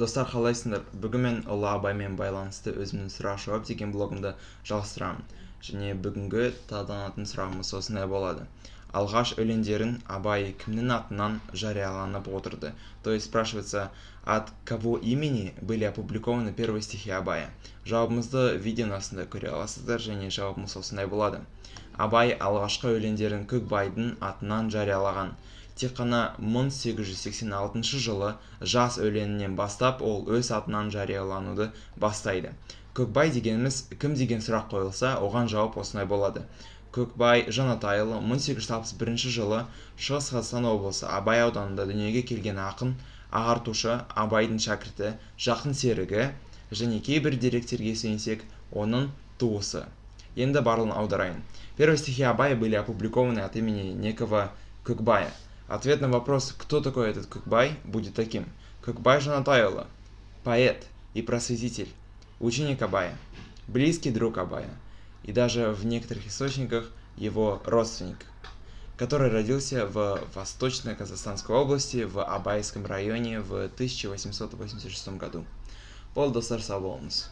Достар, қалайсыңдар? Бүгін мен Ұлы Абаймен байланысты өзімнің сұрақ жауап деген блогымды жалғастырамын. Және бүгінгі талданатын сұрағымыз осындай болады. Алғаш өлеңдерін Абай кімнің атынан жарияланып отырды? То есть спрашивается, от кого имени были опубликованы первые стихи Абая? Жауабымызды видеоның астында көре аласыздар, және жауабымыз осындай болады. Абай алғашқы өлеңдерін Көкбайдың атынан жариялаған. Тек қана 1886 жылы жас өлеңінен бастап ол өз атынан жариялануды бастайды. Көкбай дегеніміз кім деген сұрақ қойылса, оған жауап осындай болады. Көкбай Жанатайұлы 1861 жылы Шығыс Қазақстан облысы Абай ауданында дүниеге келген ақын, ағартушы, Абайдың шәкірті, жақын серігі, және кейбір деректерге сүйенсек, оның туысы. Енді барлығын аударайын. Первые стихи Абая были опубликованы от имени некого Көкбая. Ответ на вопрос, кто такой этот Көкбай, будет таким. Көкбай Жанатайұлы, поэт и просветитель, ученик Абая, близкий друг Абая, и даже в некоторых источниках его родственник, который родился в Восточной Казахстанской области в Абайском районе в 1886 году. Болды достар, сау болыңыз.